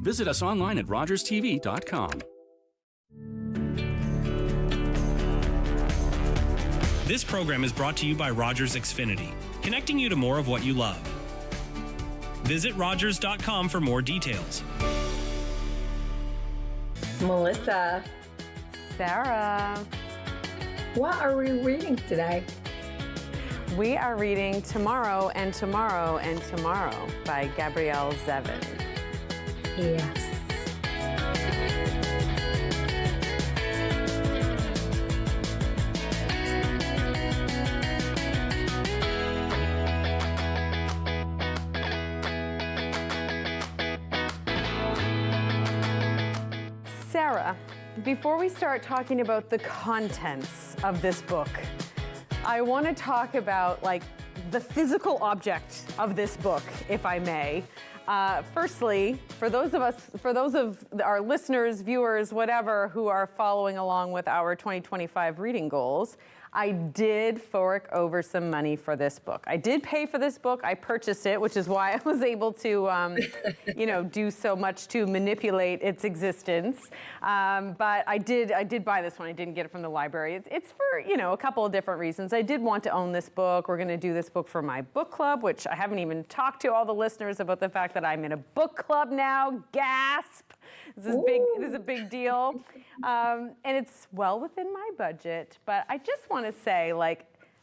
Visit us online at rogerstv.com. This program is brought to you by Rogers Xfinity, connecting you to more of what you love. Visit Rogers.com for more details. Melissa. Sarah. What are we reading today? We are reading Tomorrow and Tomorrow and Tomorrow by Gabrielle Zevin. Yes. Sarah, before we start talking about the contents of this book, I want to talk about the physical object of this book, if I may. Firstly, for those of our listeners, viewers, whatever, who are following along with our 2025 reading goals, I did fork over some money for this book. I did pay for this book. I purchased it, which is why I was able to, do so much to manipulate its existence. But I did buy this one. I didn't get it from the library. It's for, a couple of different reasons. I did want to own this book. We're going to do this book for my book club, which I haven't even talked to all the listeners about the fact that I'm in a book club now. Gasp! This is a big deal. And it's well within my budget, but I just want to say,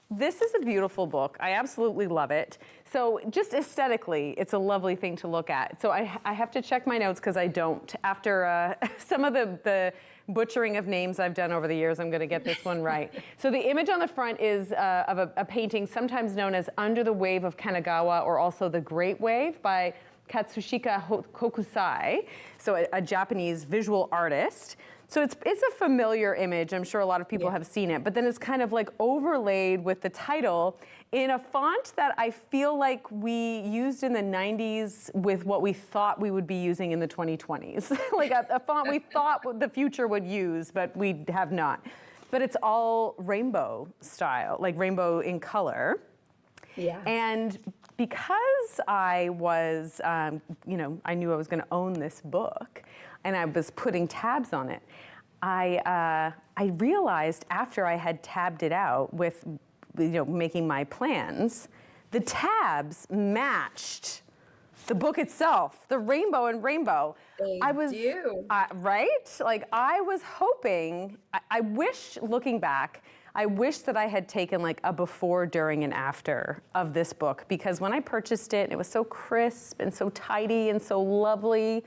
this is a beautiful book. I absolutely love it. So just aesthetically, it's a lovely thing to look at. So I have to check my notes because I don't. After some of the butchering of names I've done over the years, I'm going to get this one right. So the image on the front is of a painting sometimes known as Under the Wave of Kanagawa, or also The Great Wave by Katsushika Hokusai, so a Japanese visual artist. So it's a familiar image. I'm sure a lot of people have seen it, but then it's kind of overlaid with the title in a font that I feel like we used in the 90s with what we thought we would be using in the 2020s. a font we thought the future would use, but we have not. But it's all rainbow style, rainbow in color. Yeah. And because I was, I knew I was going to own this book, and I was putting tabs on it, I realized after I had tabbed it out with, making my plans, the tabs matched the book itself, the rainbow and rainbow. They do. Right? I was hoping, I wish, looking back, I wish that I had taken a before, during, and after of this book, because when I purchased it, it was so crisp and so tidy and so lovely.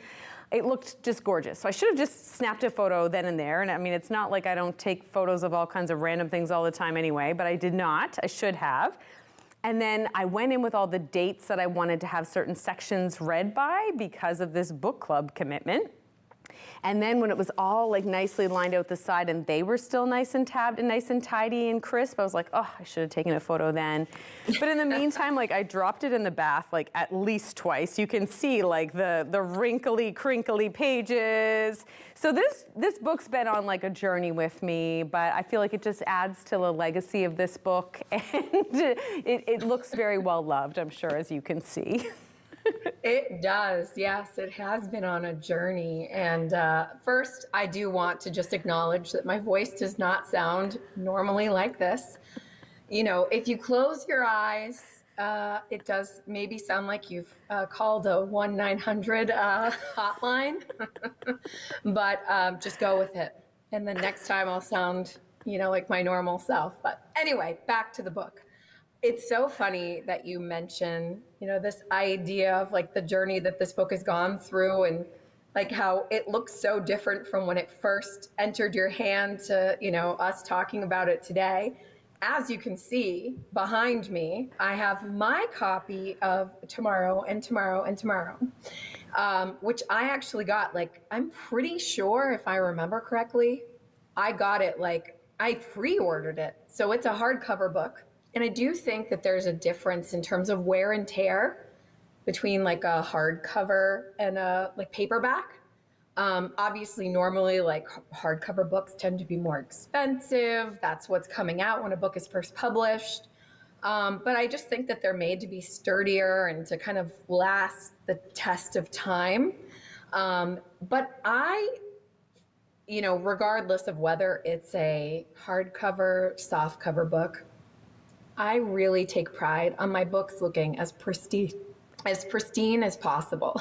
It looked just gorgeous. So I should have just snapped a photo then and there. And I mean, it's not like I don't take photos of all kinds of random things all the time anyway, but I did not. I should have. And then I went in with all the dates that I wanted to have certain sections read by because of this book club commitment. And then when it was all nicely lined out the side and they were still nice and tabbed and nice and tidy and crisp, I was like, oh, I should have taken a photo then. But in the meantime, I dropped it in the bath at least twice. You can see the wrinkly, crinkly pages. So this book's been on a journey with me, but I feel like it just adds to the legacy of this book, and it looks very well loved, I'm sure, as you can see. It does, yes. It has been on a journey. And first, I do want to just acknowledge that my voice does not sound normally like this. If you close your eyes, it does maybe sound like you've called a 1-900 hotline, but just go with it. And then next time I'll sound, like my normal self. But anyway, back to the book. It's so funny that you mention, this idea of the journey that this book has gone through, and how it looks so different from when it first entered your hand to, us talking about it today. As you can see behind me, I have my copy of Tomorrow and Tomorrow and Tomorrow, which I actually got, I'm pretty sure, if I remember correctly, I got it, I pre-ordered it. So it's a hardcover book. And I do think that there's a difference in terms of wear and tear between a hardcover and a paperback. Obviously, normally hardcover books tend to be more expensive. That's what's coming out when a book is first published. But I just think that they're made to be sturdier and to kind of last the test of time. But regardless of whether it's a hardcover, softcover book, I really take pride on my books looking as pristine as possible.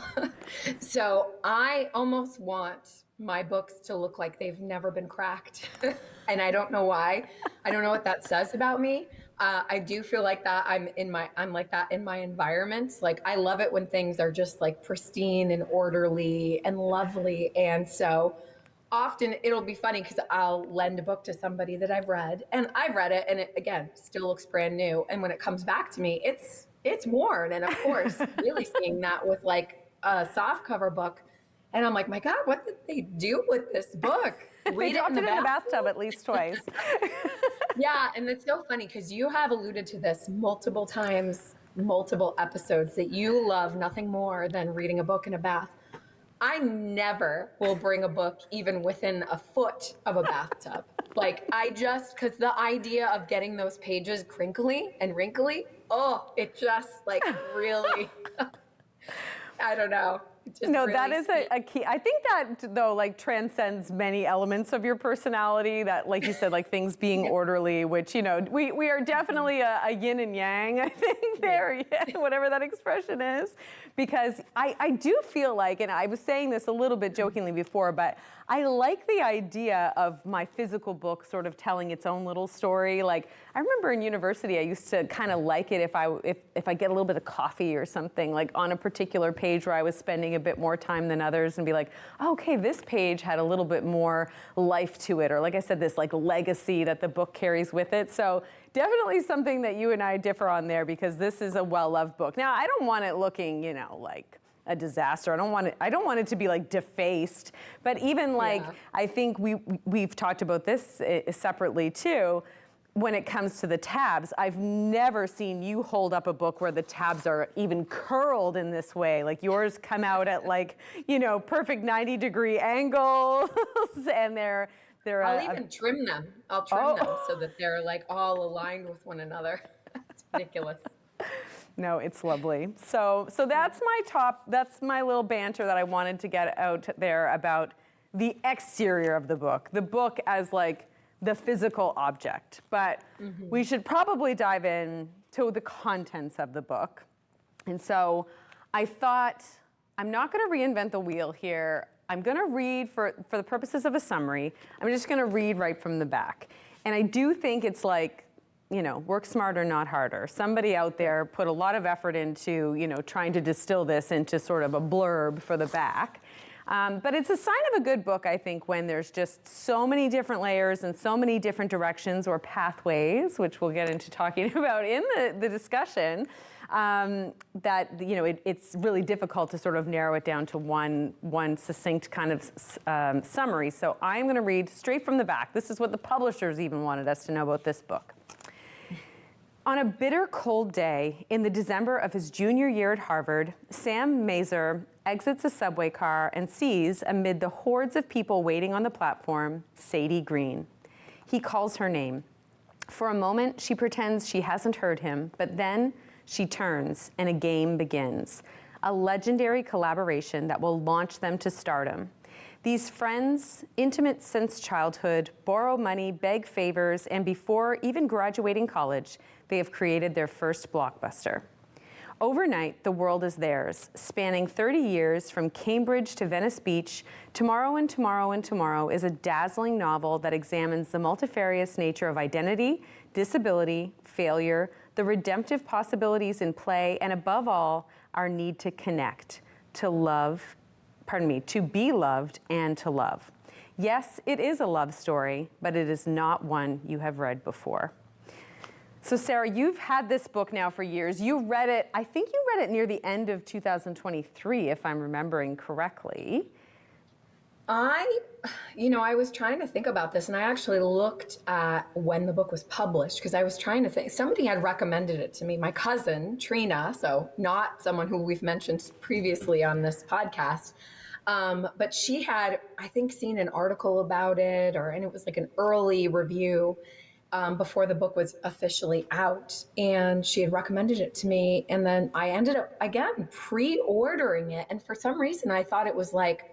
So I almost want my books to look like they've never been cracked. And I don't know why. I don't know what that says about me. I do feel like that I'm like that in my environments. Like I love it when things are just like pristine and orderly and lovely. And so often it'll be funny because I'll lend a book to somebody that I've read and it again still looks brand new. And when it comes back to me, it's worn. And of course, really seeing that with like a soft cover book. And I'm like, my God, what did they do with this book? They dropped it in the bathtub at least twice. Yeah, and it's so funny because you have alluded to this multiple times, multiple episodes, that you love nothing more than reading a book in a bath. I never will bring a book even within a foot of a bathtub. Like because the idea of getting those pages crinkly and wrinkly, it just like really, I don't know. No, that is a key. I think that though, like transcends many elements of your personality that, like you said, like things being orderly, which, we are definitely a yin and yang, I think there, whatever that expression is, because I do feel like, and I was saying this a little bit jokingly before, but I like the idea of my physical book sort of telling its own little story. Like I remember in university, I used to kind of like it if I get a little bit of coffee or something, like on a particular page where I was spending a bit more time than others, and be like, okay, this page had a little bit more life to it, or like I said, this like legacy that the book carries with it. So definitely something that you and I differ on there, because this is a well-loved book. Now, I don't want it looking, like a disaster. I don't want it to be like defaced. But even like, I think we've talked about this separately too. When it comes to the tabs, I've never seen you hold up a book where the tabs are even curled in this way. Like yours come out at like, perfect 90-degree angles, and they're. I'll even trim them. I'll trim them so that they're like all aligned with one another. It's ridiculous. No, it's lovely. So that's my little banter that I wanted to get out there about the exterior of the book as like the physical object. But we should probably dive in to the contents of the book. And so I thought, I'm not going to reinvent the wheel here. I'm going to read, for the purposes of a summary, I'm just going to read right from the back. And I do think it's like, work smarter, not harder. Somebody out there put a lot of effort into, trying to distill this into sort of a blurb for the back. But it's a sign of a good book, I think, when there's just so many different layers and so many different directions or pathways, which we'll get into talking about in the discussion, that it's really difficult to sort of narrow it down to one succinct kind of summary. So I'm going to read straight from the back. This is what the publishers even wanted us to know about this book. On a bitter cold day in the December of his junior year at Harvard, Sam Mazur exits a subway car and sees, amid the hordes of people waiting on the platform, Sadie Green. He calls her name. For a moment, she pretends she hasn't heard him, but then she turns and a game begins, a legendary collaboration that will launch them to stardom. These friends, intimate since childhood, borrow money, beg favors, and before even graduating college, they have created their first blockbuster. Overnight, the world is theirs, spanning 30 years from Cambridge to Venice Beach. Tomorrow and Tomorrow and Tomorrow is a dazzling novel that examines the multifarious nature of identity, disability, failure, the redemptive possibilities in play, and above all, our need to connect, to be loved and to love. Yes, it is a love story, but it is not one you have read before. So Sarah, you've had this book now for years. You read it, I think you read it near the end of 2023, if I'm remembering correctly. I was trying to think about this, and I actually looked at when the book was published, because I was trying to think. Somebody had recommended it to me, my cousin, Trina, so not someone who we've mentioned previously on this podcast. But she had, I think, seen an article about it, and it was like an early review before the book was officially out. And she had recommended it to me. And then I ended up, again, pre-ordering it. And for some reason, I thought it was like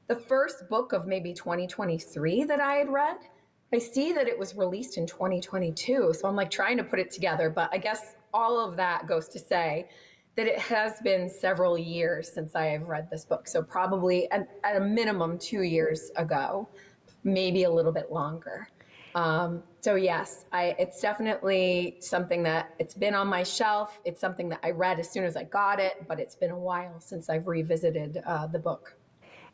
the first book of maybe 2023 that I had read. I see that it was released in 2022. So I'm like trying to put it together. But I guess all of that goes to say that it has been several years since I have read this book. So probably at a minimum 2 years ago, maybe a little bit longer. So yes, it's definitely something that it's been on my shelf. It's something that I read as soon as I got it, but it's been a while since I've revisited the book.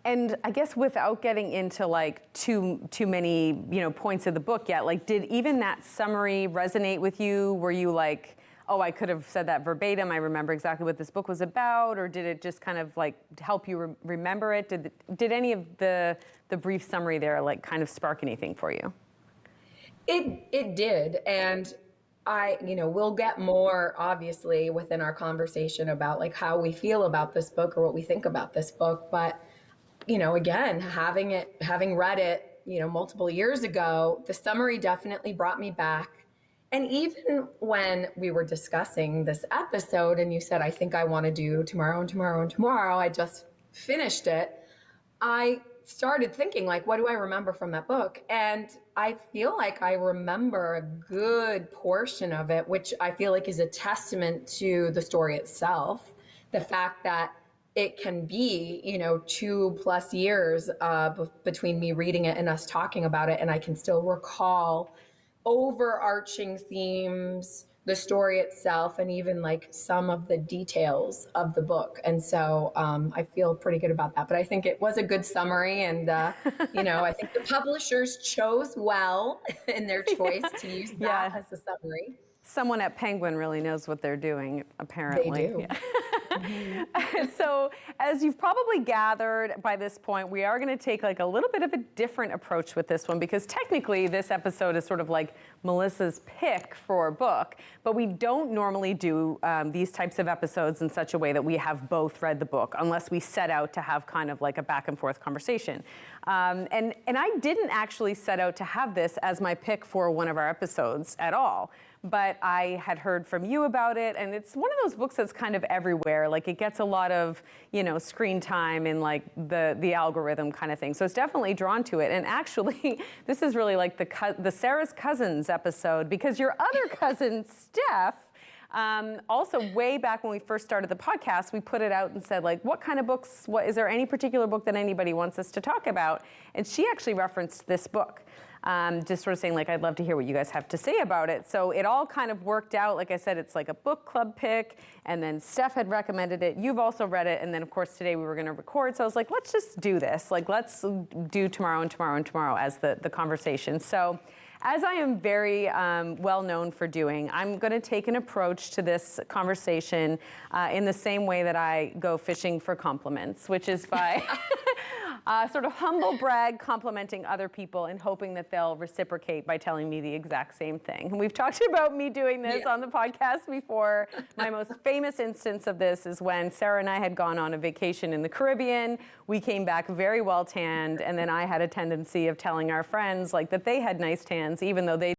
And I guess without getting into like too many, points of the book yet, like did even that summary resonate with you? Were you like, oh, I could have said that verbatim, I remember exactly what this book was about, or did it just kind of like help you remember it? Did any of the brief summary there like kind of spark anything for you? It did, and we'll get more obviously within our conversation about like how we feel about this book or what we think about this book, but again, having read it, multiple years ago, the summary definitely brought me back. And even when we were discussing this episode and you said, I think I want to do tomorrow and tomorrow and tomorrow, I just finished it. I started thinking like, what do I remember from that book? And I feel like I remember a good portion of it, which I feel like is a testament to the story itself. The fact that it can be, 2+ years between me reading it and us talking about it. And I can still recall overarching themes, the story itself, and even like some of the details of the book. And so I feel pretty good about that. But I think it was a good summary. And, I think the publishers chose well in their choice to use that as a summary. Someone at Penguin really knows what they're doing, apparently. They do. Yeah. So, as you've probably gathered by this point, we are going to take like a little bit of a different approach with this one, because technically this episode is sort of like Melissa's pick for a book, but we don't normally do these types of episodes in such a way that we have both read the book, unless we set out to have kind of like a back and forth conversation. And I didn't actually set out to have this as my pick for one of our episodes at all. But I had heard from you about it, and it's one of those books that's kind of everywhere. Like it gets a lot of, screen time in like the algorithm kind of thing. So it's definitely drawn to it. And actually, this is really like the Sarah's Cousins episode, because your other cousin, Steph, also way back when we first started the podcast, we put it out and said like, what kind of books, is there any particular book that anybody wants us to talk about? And she actually referenced this book. Just sort of saying like, I'd love to hear what you guys have to say about it. So it all kind of worked out. Like I said, it's like a book club pick, and then Steph had recommended it. You've also read it. And then of course today we were going to record. So I was like, let's just do this. Like, let's do tomorrow and tomorrow and tomorrow as the conversation. So as I am very well known for doing, I'm going to take an approach to this conversation in the same way that I go fishing for compliments, which is by sort of humble brag, complimenting other people and hoping that they'll reciprocate by telling me the exact same thing. And we've talked about me doing this on the podcast before. My most famous instance of this is when Sarah and I had gone on a vacation in the Caribbean. We came back very well tanned, and then I had a tendency of telling our friends like that they had nice tans, even though they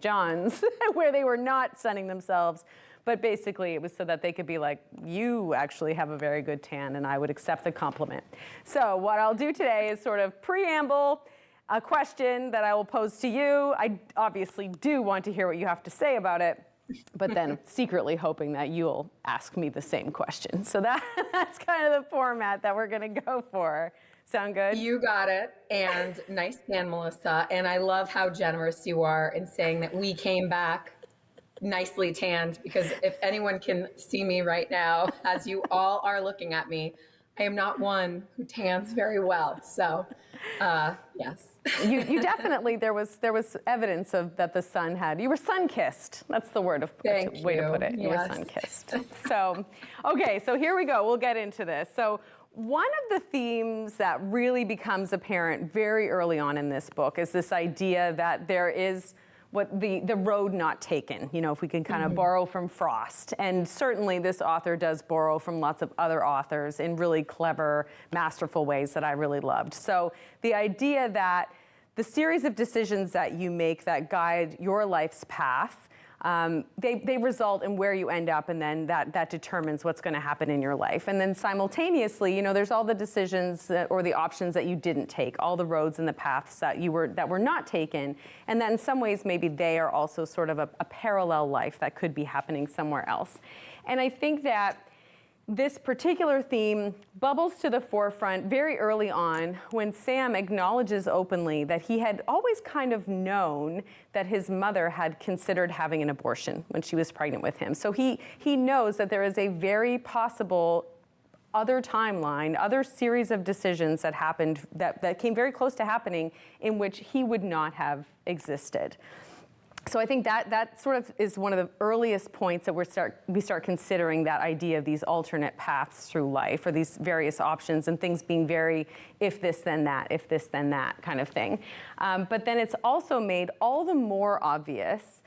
John's, where they were not sunning themselves. But basically, it was so that they could be like, you actually have a very good tan, and I would accept the compliment. So what I'll do today is sort of preamble a question that I will pose to you. I obviously do want to hear what you have to say about it, but then secretly hoping that you'll ask me the same question. So that's kind of the format that we're going to go for. Sound good? You got it. And nice tan, Melissa. And I love how generous you are in saying that we came back nicely tanned, because if anyone can see me right now, as you all are looking at me, I am not one who tans very well. So, yes. You definitely, there was evidence of that the sun had, you were sun-kissed. That's the word way to put it. You were sun-kissed. So, okay, so here we go. We'll get into this. So one of the themes that really becomes apparent very early on in this book is this idea that there is what the road not taken, if we can kind of borrow from Frost. And certainly this author does borrow from lots of other authors in really clever, masterful ways that I really loved. So the idea that the series of decisions that you make that guide your life's path they result in where you end up, and then that determines what's going to happen in your life. And then simultaneously, there's all the decisions or the options that you didn't take, all the roads and the paths that were not taken, and that in some ways maybe they are also sort of a parallel life that could be happening somewhere else. And I think that this particular theme bubbles to the forefront very early on when Sam acknowledges openly that he had always kind of known that his mother had considered having an abortion when she was pregnant with him. So he knows that there is a very possible other timeline, other series of decisions that happened that came very close to happening in which he would not have existed. So I think that sort of is one of the earliest points that we start considering that idea of these alternate paths through life, or these various options and things being very if this then that, if this then that kind of thing. But then it's also made all the more obvious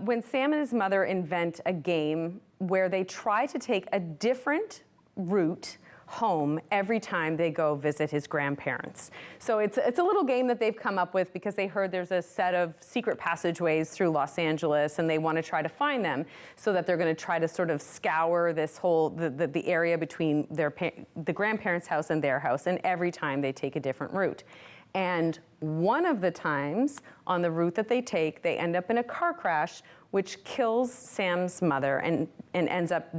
when Sam and his mother invent a game where they try to take a different route home every time they go visit his grandparents. So it's a little game that they've come up with because they heard there's a set of secret passageways through Los Angeles, and they want to try to find them, so that they're going to try to sort of scour this whole the area between the grandparents' house and their house, and every time they take a different route. And one of the times on the route that they take, they end up in a car crash which kills Sam's mother and ends up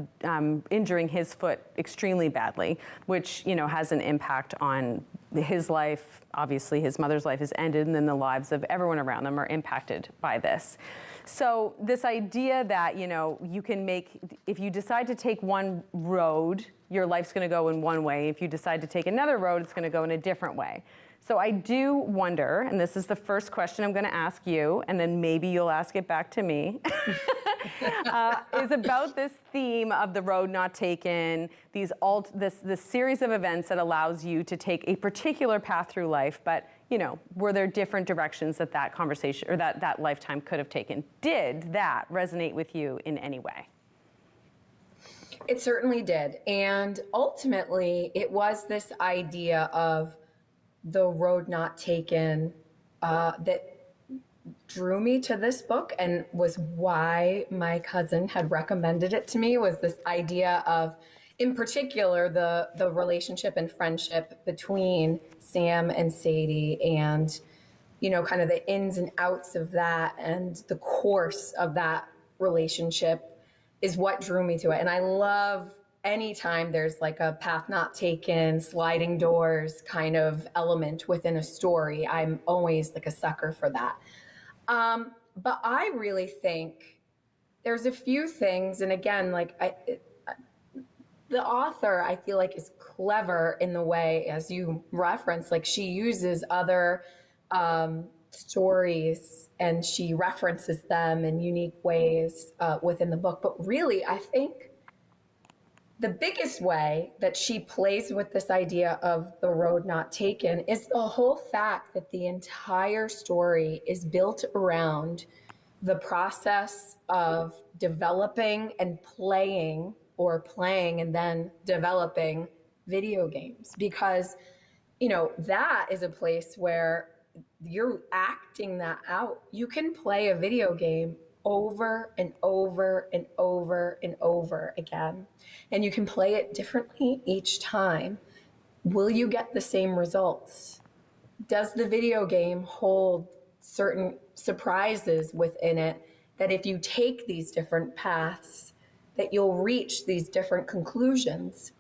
injuring his foot extremely badly, which has an impact on his life. Obviously, his mother's life is ended, and then the lives of everyone around them are impacted by this. So this idea that you can if you decide to take one road, your life's going to go in one way. If you decide to take another road, it's going to go in a different way. So I do wonder, and this is the first question I'm going to ask you, and then maybe you'll ask it back to me, is about this theme of the road not taken, this series of events that allows you to take a particular path through life, but were there different directions that conversation or that lifetime could have taken? Did that resonate with you in any way? It certainly did. And ultimately, it was this idea of the road not taken that drew me to this book, and was why my cousin had recommended it to me, was this idea of, in particular, the relationship and friendship between Sam and Sadie, and kind of the ins and outs of that, and the course of that relationship is what drew me to it. And I love anytime there's like a path not taken, sliding doors kind of element within a story. I'm always like a sucker for that. But I really think there's a few things, and again, the author, I feel like, is clever in the way, as you referenced, like she uses other stories and she references them in unique ways within the book. But really, I think the biggest way that she plays with this idea of the road not taken is the whole fact that the entire story is built around the process of developing and playing, or playing and then developing video games. Because, that is a place where you're acting that out. You can play a video game over and over and over and over again, and you can play it differently each time. Will you get the same results? Does the video game hold certain surprises within it that if you take these different paths, that you'll reach these different conclusions?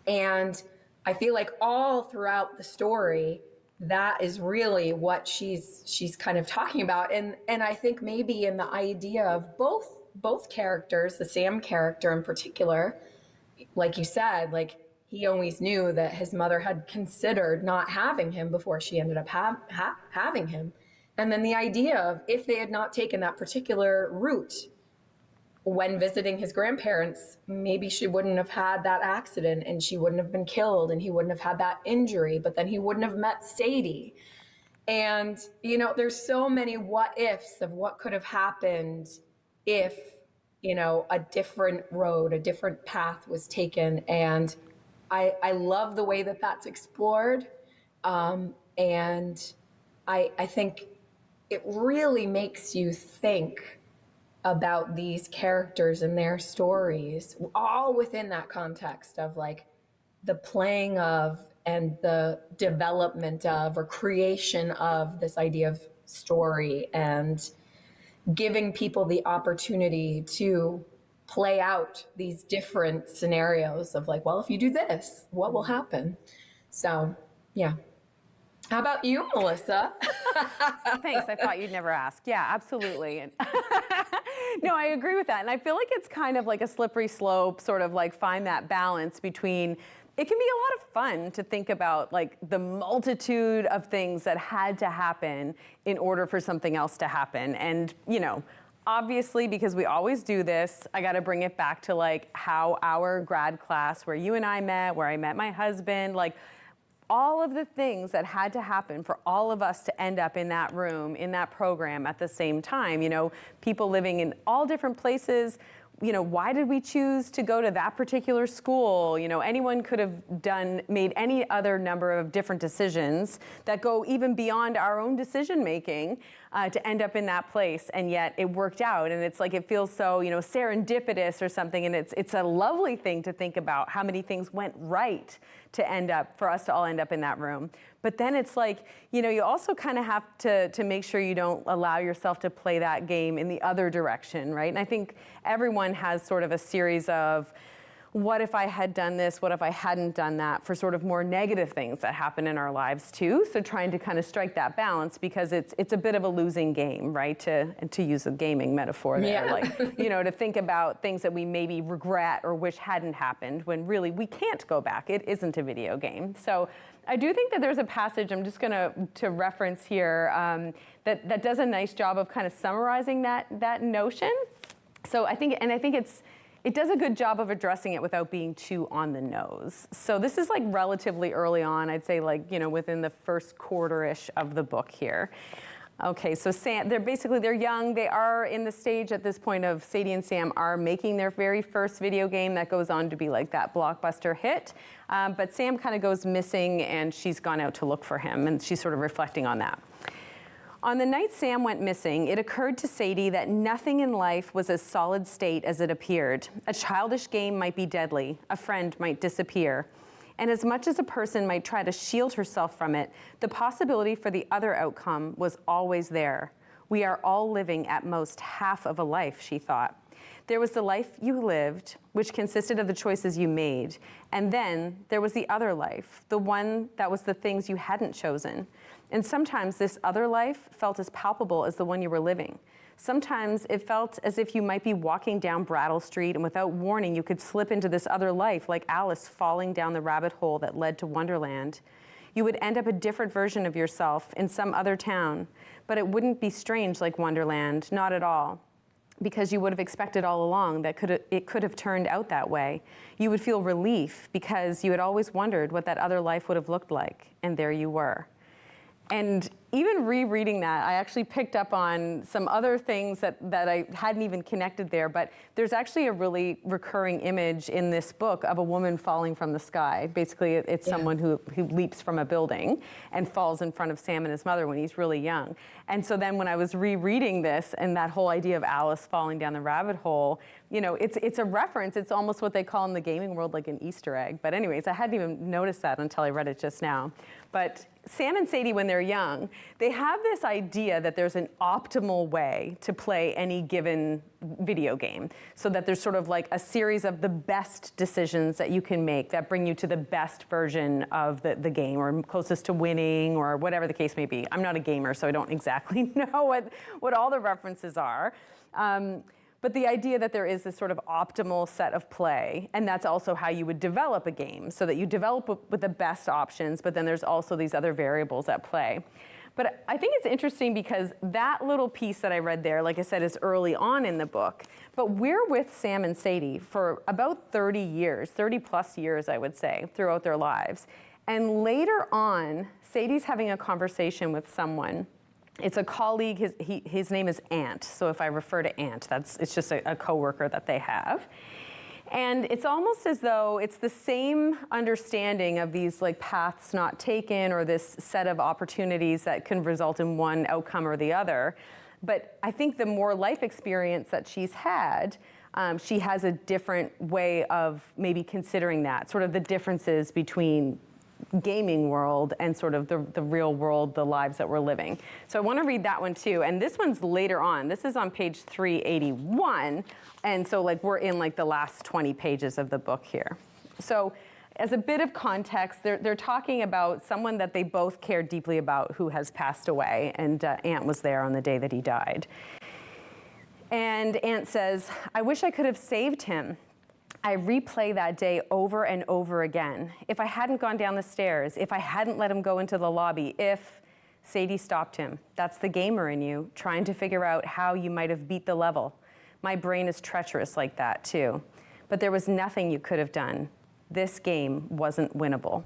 And I feel like all throughout the story, that is really what she's kind of talking about. And I think maybe in the idea of both characters, the Sam character in particular, like you said, like he always knew that his mother had considered not having him before she ended up having him. And then the idea of, if they had not taken that particular route when visiting his grandparents, maybe she wouldn't have had that accident, and she wouldn't have been killed, and he wouldn't have had that injury, but then he wouldn't have met Sadie. And, there's so many what ifs of what could have happened if, a different road, a different path was taken. And I love the way that that's explored. And I think it really makes you think about these characters and their stories, all within that context of like the playing of and the development of or creation of this idea of story, and giving people the opportunity to play out these different scenarios of like, well, if you do this, what will happen? So, yeah. How about you, Melissa? Thanks. I thought you'd never ask. Yeah, absolutely. No, I agree with that. And I feel like it's kind of like a slippery slope, sort of like find that balance between, it can be a lot of fun to think about like the multitude of things that had to happen in order for something else to happen. And, you know, obviously, because we always do this, I got to bring it back to like how our grad class, where you and I met, where I met my husband, like all of the things that had to happen for all of us to end up in that room, in that program at the same time. You know, people living in all different places. You know, why did we choose to go to that particular school? You know, anyone could have made any other number of different decisions that go even beyond our own decision making to end up in that place, and yet it worked out. And it's like, it feels so, you know, serendipitous or something, and it's a lovely thing to think about how many things went right for us to all end up in that room. But then it's like, you know, you also kind of have to make sure you don't allow yourself to play that game in the other direction, right? And I think everyone has sort of a series of, what if I had done this? What if I hadn't done that? For sort of more negative things that happen in our lives too. So trying to kind of strike that balance, because it's a bit of a losing game, right? To use a gaming metaphor there, Yeah. like, you know, to think about things that we maybe regret or wish hadn't happened, when really we can't go back. It isn't a video game. So I do think that there's a passage I'm just going to reference here that does a nice job of kind of summarizing that notion. So I think it does a good job of addressing it without being too on the nose. So this is like relatively early on, I'd say, like, you know, within the first quarter-ish of the book here. Okay, so they're young. They are in the stage at this point of Sadie and Sam are making their very first video game that goes on to be like that blockbuster hit. But Sam kind of goes missing, and she's gone out to look for him, and she's sort of reflecting on that. On the night Sam went missing, it occurred to Sadie that nothing in life was as solid state as it appeared. A childish game might be deadly. A friend might disappear. And as much as a person might try to shield herself from it, the possibility for the other outcome was always there. We are all living at most half of a life, she thought. There was the life you lived, which consisted of the choices you made. And then there was the other life, the one that was the things you hadn't chosen. And sometimes this other life felt as palpable as the one you were living. Sometimes it felt as if you might be walking down Brattle Street, and without warning you could slip into this other life, like Alice falling down the rabbit hole that led to Wonderland. You would end up a different version of yourself in some other town, but it wouldn't be strange like Wonderland, not at all, because you would have expected all along that it could have turned out that way. You would feel relief because you had always wondered what that other life would have looked like, and there you were. And even rereading that, I actually picked up on some other things that I hadn't even connected there, but there's actually a really recurring image in this book of a woman falling from the sky. Basically, it's someone who leaps from a building and falls in front of Sam and his mother when he's really young. And so then when I was rereading this, and that whole idea of Alice falling down the rabbit hole, you know, it's a reference. It's almost what they call in the gaming world like an Easter egg. But anyways, I hadn't even noticed that until I read it just now. But Sam and Sadie, when they're young, they have this idea that there's an optimal way to play any given video game, so that there's sort of like a series of the best decisions that you can make that bring you to the best version of the game, or closest to winning, or whatever the case may be. I'm not a gamer, so I don't exactly know what all the references are. But the idea that there is this sort of optimal set of play, and that's also how you would develop a game, so that you develop with the best options, but then there's also these other variables at play. But I think it's interesting because that little piece that I read there, like I said, is early on in the book. But we're with Sam and Sadie for about 30 years, 30 plus years, I would say, throughout their lives. And later on, Sadie's having a conversation with someone. It's a colleague, his name is Ant. So if I refer to Ant, it's just a coworker that they have. And it's almost as though it's the same understanding of these like paths not taken, or this set of opportunities that can result in one outcome or the other. But I think the more life experience that she's had, she has a different way of maybe considering that, sort of the differences between gaming world and sort of the real world, the lives that we're living. So I want to read that one too. And this one's later on. This is on page 381. And so like we're in like the last 20 pages of the book here. So as a bit of context, they're talking about someone that they both care deeply about who has passed away. And Ant was there on the day that he died. And Ant says, "I wish I could have saved him. I replay that day over and over again. If I hadn't gone down the stairs, if I hadn't let him go into the lobby, if Sadie stopped him. That's the gamer in you, trying to figure out how you might have beat the level. My brain is treacherous like that too. But there was nothing you could have done. This game wasn't winnable."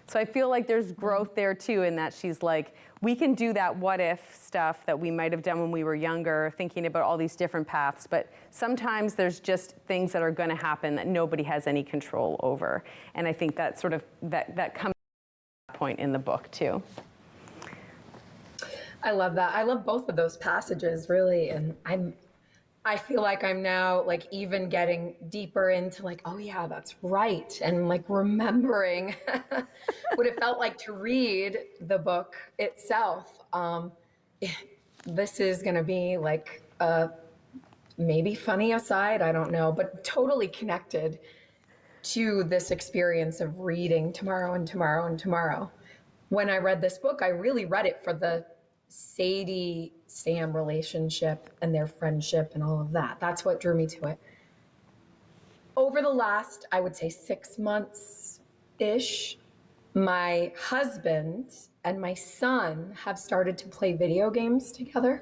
So I feel like there's growth there too, in that she's like, we can do that what if stuff that we might have done when we were younger, thinking about all these different paths, but sometimes there's just things that are going to happen that nobody has any control over. And I think that sort of, that comes to that point in the book too. I love that. I love both of those passages, really. And I feel like I'm now like even getting deeper into like, oh yeah, that's right. And like remembering what it felt like to read the book itself. This is going to be like a maybe funny aside, I don't know, but totally connected to this experience of reading Tomorrow and Tomorrow and Tomorrow. When I read this book, I really read it for the Sadie-Sam relationship and their friendship and all of that. That's what drew me to it. Over the last, I would say 6 months-ish, my husband and my son have started to play video games together.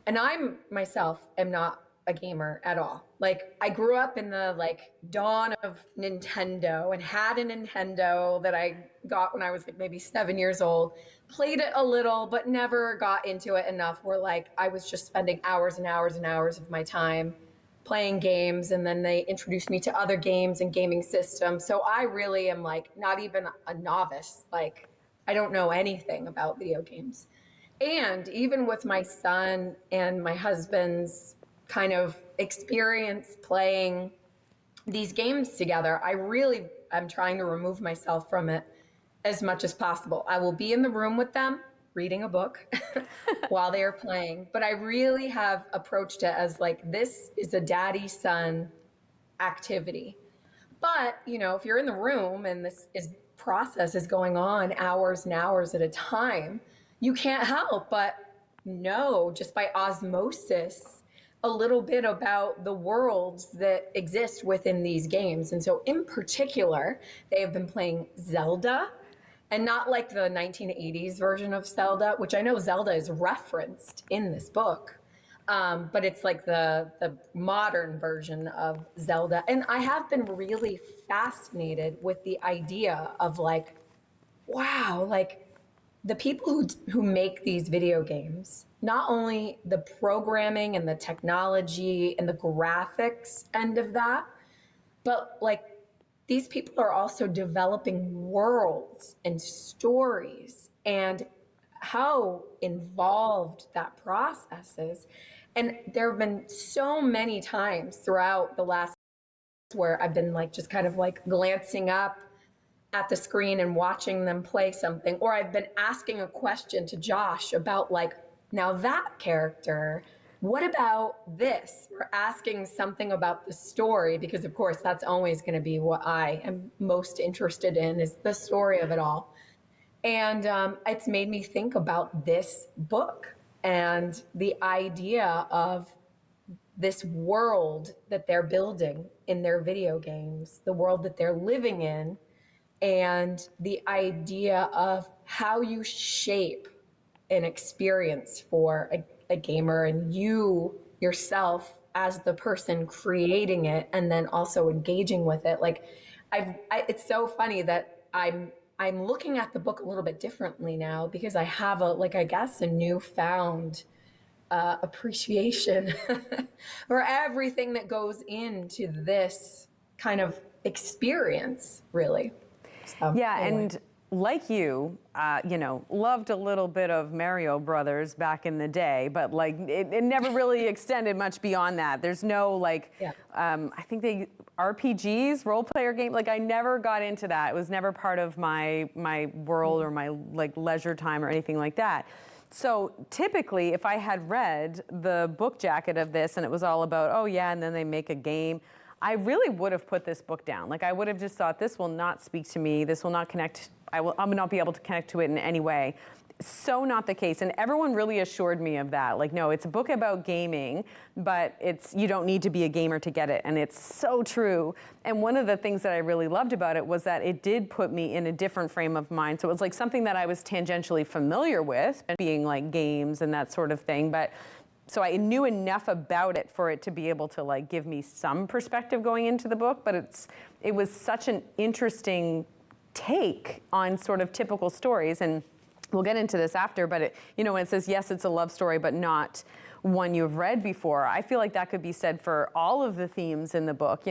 And I myself am not a gamer at all. Like I grew up in the like dawn of Nintendo and had a Nintendo that I got when I was like maybe 7 years old, played it a little, but never got into it enough where like I was just spending hours and hours and hours of my time playing games. And then they introduced me to other games and gaming systems. So I really am like not even a novice. Like I don't know anything about video games. And even with my son and my husband's kind of experience playing these games together, I really am trying to remove myself from it as much as possible. I will be in the room with them reading a book while they are playing, but I really have approached it as like, this is a daddy-son activity. But, you know, if you're in the room and this process is going on hours and hours at a time, you can't help but know just by osmosis a little bit about the worlds that exist within these games. And so in particular, they have been playing Zelda, and not like the 1980s version of Zelda, which I know Zelda is referenced in this book, but it's like the modern version of Zelda. And I have been really fascinated with the idea of like, wow, like the people who make these video games, not only the programming and the technology and the graphics end of that, but like these people are also developing worlds and stories and how involved that process is. And there have been so many times throughout the last where I've been like just kind of like glancing up at the screen and watching them play something, or I've been asking a question to Josh about like, now that character, what about this? Or asking something about the story, because of course that's always going to be what I am most interested in, is the story of it all. And it's made me think about this book and the idea of this world that they're building in their video games, the world that they're living in, and the idea of how you shape an experience for a gamer and you yourself as the person creating it and then also engaging with it. Like it's so funny that I'm looking at the book a little bit differently now because I have a newfound appreciation for everything that goes into this kind of experience, really. So, yeah, anyway. and like you, loved a little bit of Mario Brothers back in the day, but like it never really extended much beyond that. There's no I think RPGs, role player game, like I never got into that. It was never part of my world or my like leisure time or anything like that. So typically, if I had read the book jacket of this and it was all about, oh yeah, and then they make a game, I really would have put this book down. Like I would have just thought, this will not speak to me. This will not connect. I'm not be able to connect to it in any way. So not the case. And everyone really assured me of that. Like, no, it's a book about gaming, but you don't need to be a gamer to get it. And it's so true. And one of the things that I really loved about it was that it did put me in a different frame of mind. So it was like something that I was tangentially familiar with, being like games and that sort of thing. But so I knew enough about it for it to be able to like give me some perspective going into the book. But it was such an interesting take on sort of typical stories. And we'll get into this after, but when it says, yes, it's a love story, but not one you've read before, I feel like that could be said for all of the themes in the book.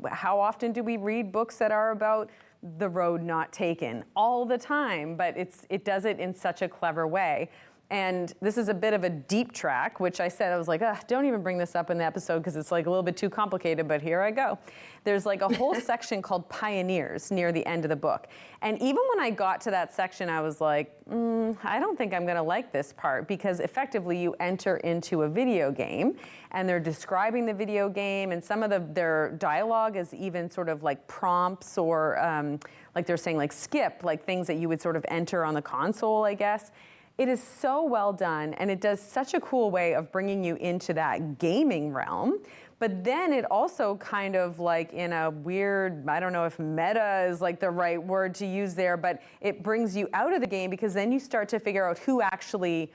How often do we read books that are about the road not taken? All the time, but it does it in such a clever way. And this is a bit of a deep track, which I said, I was like, don't even bring this up in the episode because it's like a little bit too complicated, but here I go. There's like a whole section called Pioneers near the end of the book. And even when I got to that section, I was like, I don't think I'm gonna like this part, because effectively you enter into a video game and they're describing the video game, and some of their dialogue is even sort of like prompts or like they're saying like skip, like things that you would sort of enter on the console, I guess. It is so well done, and it does such a cool way of bringing you into that gaming realm. But then it also kind of like in a weird, I don't know if meta is like the right word to use there, but it brings you out of the game, because then you start to figure out who actually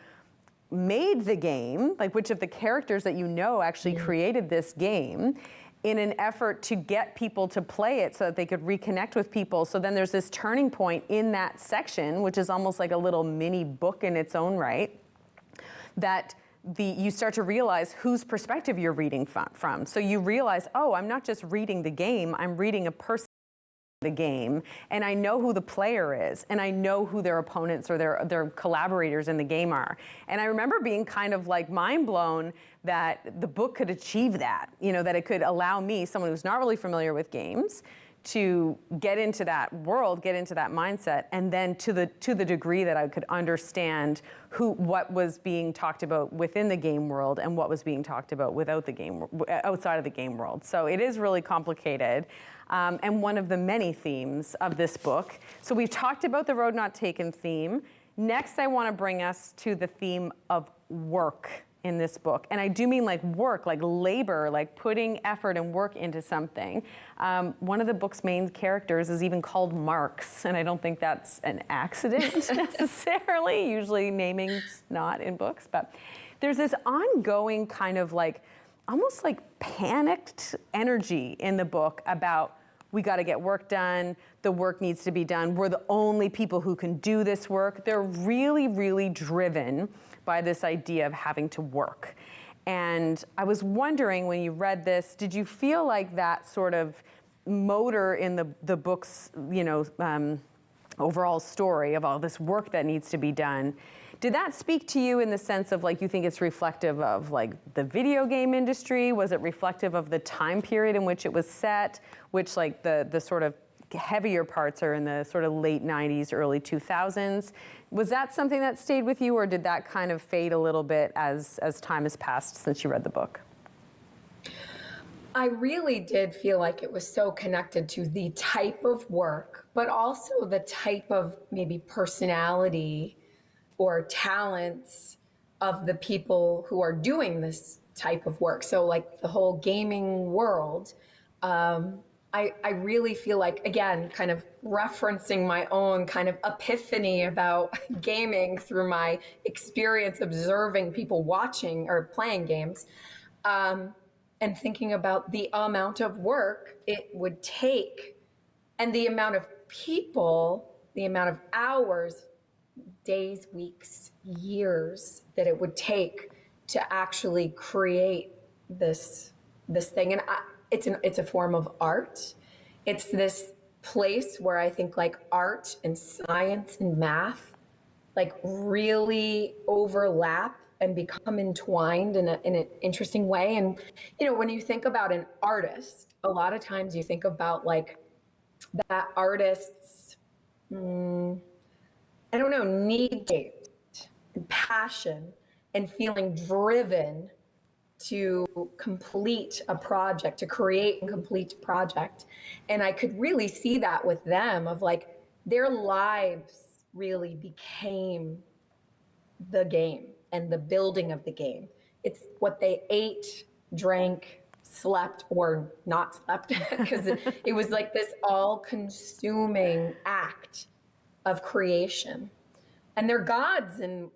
made the game, like which of the characters that actually created this game, in an effort to get people to play it so that they could reconnect with people. So then there's this turning point in that section, which is almost like a little mini book in its own right, that you start to realize whose perspective you're reading from. So you realize, oh, I'm not just reading the game, I'm reading a person the game, and I know who the player is, and I know who their opponents or their collaborators in the game are. And I remember being kind of like mind blown that the book could achieve that, that it could allow me, someone who's not really familiar with games, to get into that world, get into that mindset, and then to the degree that I could understand what was being talked about within the game world and what was being talked about outside of the game world. So it is really complicated, and one of the many themes of this book. So we've talked about the road not taken theme. Next, I want to bring us to the theme of work in this book. And I do mean like work, like labor, like putting effort and work into something. One of the book's main characters is even called Marx, and I don't think that's an accident necessarily. Usually naming's not in books, but there's this ongoing kind of like, almost like panicked energy in the book about, we got to get work done. The work needs to be done. We're the only people who can do this work. They're really, really driven by this idea of having to work. And I was wondering, when you read this, did you feel like that sort of motor in the book's, overall story of all this work that needs to be done, did that speak to you in the sense of like, you think it's reflective of like the video game industry? Was it reflective of the time period in which it was set, which like the sort of heavier parts are in the sort of late 90s, early 2000s? Was that something that stayed with you, or did that kind of fade a little bit as time has passed since you read the book? I really did feel like it was so connected to the type of work, but also the type of maybe personality or talents of the people who are doing this type of work. So like the whole gaming world, I really feel like, again, kind of referencing my own kind of epiphany about gaming through my experience observing people watching or playing games, and thinking about the amount of work it would take and the amount of people, the amount of hours, days, weeks, years that it would take to actually create this thing. And it's a form of art. It's this place where I think like art and science and math like really overlap and become entwined in an interesting way. And, you know, when you think about an artist, a lot of times you think about like that artist's, I don't know, need and passion and feeling driven to complete a project, to create and complete a project. And I could really see that with them of like their lives really became the game and the building of the game. It's what they ate, drank, slept, or not slept, because it was like this all-consuming act of creation. And they're gods in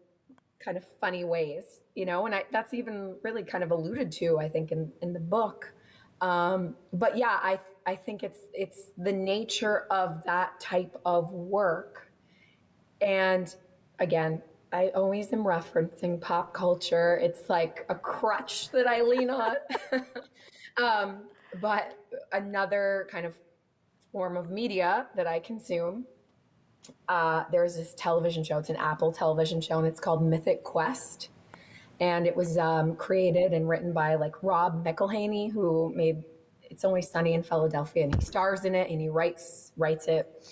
kind of funny ways, you know, and that's even really kind of alluded to, I think, in the book. But yeah, I think it's the nature of that type of work. And again, I always am referencing pop culture. It's like a crutch that I lean on. But another kind of form of media that I consume, there's this television show. It's an Apple television show, and it's called Mythic Quest. And it was created and written by like Rob McElhenney, who made It's Always Sunny in Philadelphia, and he stars in it and he writes it.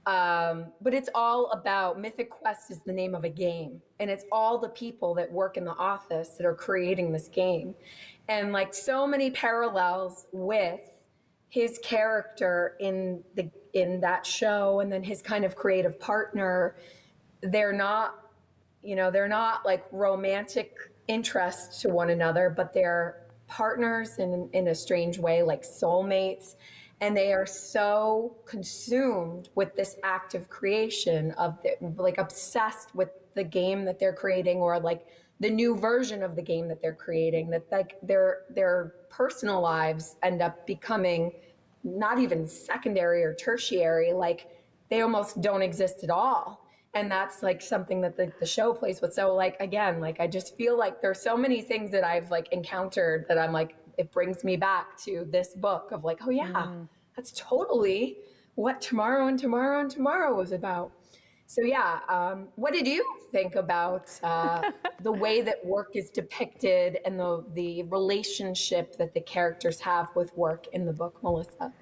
But it's all about, Mythic Quest is the name of a game, and it's all the people that work in the office that are creating this game. And like so many parallels with his character in that show, and then his kind of creative partner. They're not like romantic interests to one another, but they're partners in a strange way, like soulmates. And they are so consumed with this act of creation, like obsessed with the game that they're creating, or like the new version of the game that they're creating, that like their personal lives end up becoming not even secondary or tertiary, like they almost don't exist at all. And that's like something that the show plays with. So like, again, like I just feel like there's so many things that I've like encountered that I'm like, it brings me back to this book of like, oh yeah, that's totally what Tomorrow and Tomorrow and Tomorrow was about. So yeah, what did you think about the way that work is depicted and the relationship that the characters have with work in the book, Melissa?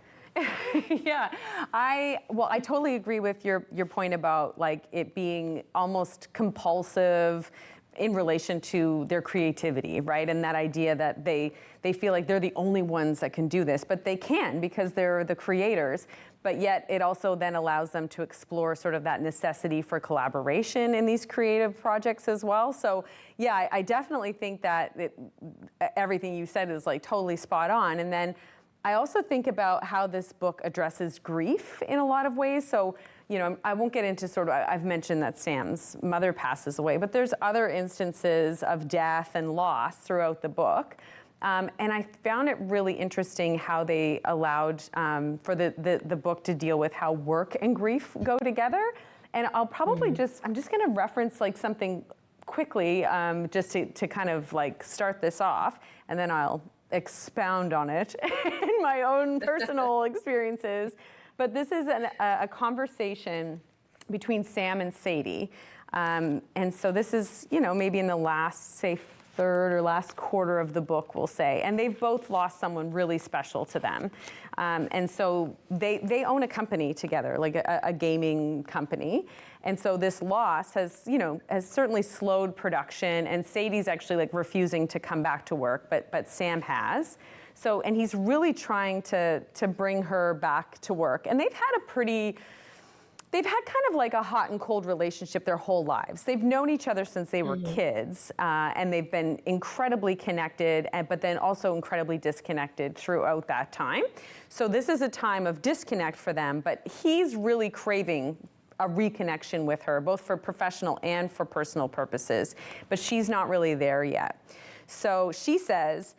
Yeah, I totally agree with your point about like it being almost compulsive in relation to their creativity, right? And that idea that they feel like they're the only ones that can do this, but they can because they're the creators. But yet it also then allows them to explore sort of that necessity for collaboration in these creative projects as well. So yeah, I definitely think that everything you said is like totally spot on. And then I also think about how this book addresses grief in a lot of ways. So, you know, I won't get into sort of, I've mentioned that Sam's mother passes away, but there's other instances of death and loss throughout the book. And I found it really interesting how they allowed for the book to deal with how work and grief go together. And I'll probably I'm just gonna reference like something quickly just to kind of like start this off, and then I'll expound on it in my own personal experiences. But this is a conversation between Sam and Sadie. And so this is, you know, maybe in the last, say, third or last quarter of the book, we'll say. And they've both lost someone really special to them. And so they own a company together, like a gaming company. And so this loss has certainly slowed production, and Sadie's actually like refusing to come back to work, but Sam has. So, and he's really trying to bring her back to work. And they've had kind of like a hot and cold relationship their whole lives. They've known each other since they were kids, and they've been incredibly connected, but then also incredibly disconnected throughout that time. So this is a time of disconnect for them, but he's really craving a reconnection with her, both for professional and for personal purposes, but she's not really there yet. So she says,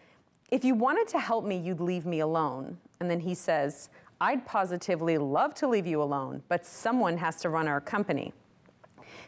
"If you wanted to help me, you'd leave me alone." And then he says, "I'd positively love to leave you alone, but someone has to run our company."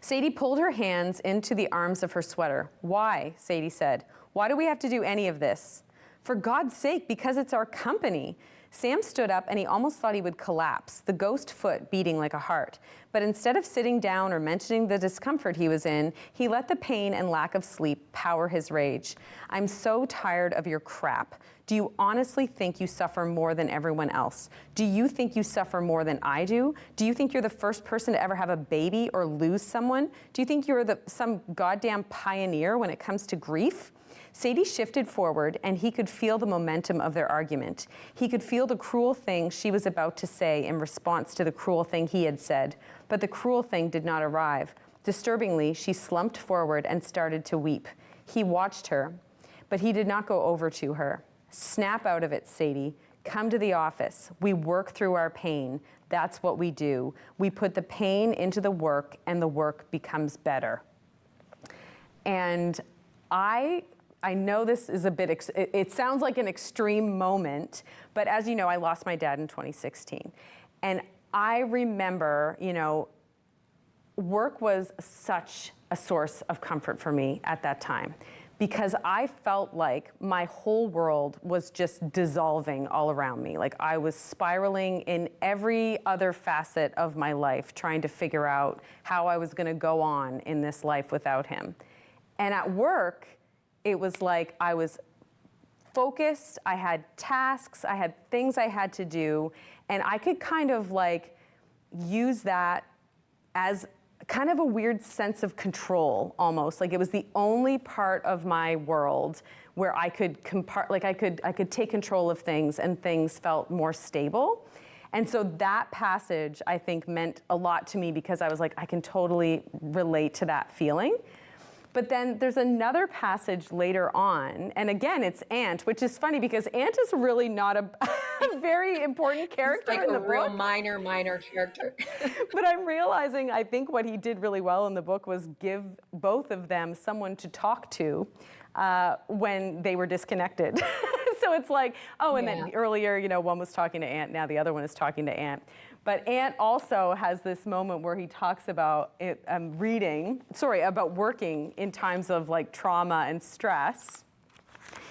Sadie pulled her hands into the arms of her sweater. "Why?" Sadie said. "Why do we have to do any of this?" "For God's sake, because it's our company." Sam stood up and he almost thought he would collapse, the ghost foot beating like a heart. But instead of sitting down or mentioning the discomfort he was in, he let the pain and lack of sleep power his rage. I'm so tired of your crap. Do you honestly think you suffer more than everyone else? Do you think you suffer more than I do? Do you think you're the first person to ever have a baby or lose someone? Do you think you're some goddamn pioneer when it comes to grief? Sadie shifted forward, and he could feel the momentum of their argument. He could feel the cruel thing she was about to say in response to the cruel thing he had said, but the cruel thing did not arrive. Disturbingly, she slumped forward and started to weep. He watched her, but he did not go over to her. Snap out of it, Sadie. Come to the office. We work through our pain. That's what we do. We put the pain into the work, and the work becomes better. And I know this is a bit, it sounds like an extreme moment, but as you know, I lost my dad in 2016. And I remember, work was such a source of comfort for me at that time, because I felt like my whole world was just dissolving all around me. Like I was spiraling in every other facet of my life, trying to figure out how I was gonna go on in this life without him. And at work, it was like I was focused, I had tasks, I had things I had to do, and I could kind of like use that as kind of a weird sense of control almost. Like it was the only part of my world where I could I could take control of things and things felt more stable. And so that passage I think meant a lot to me because I was like, I can totally relate to that feeling. But then there's another passage later on, and again, it's Ant, which is funny because Ant is really not a very important character like in the book. Like a real minor character. But I'm realizing, I think what he did really well in the book was give both of them someone to talk to when they were disconnected. So it's like, then earlier, one was talking to Ant, now the other one is talking to Ant. But Ant also has this moment where he talks about about working in times of like trauma and stress.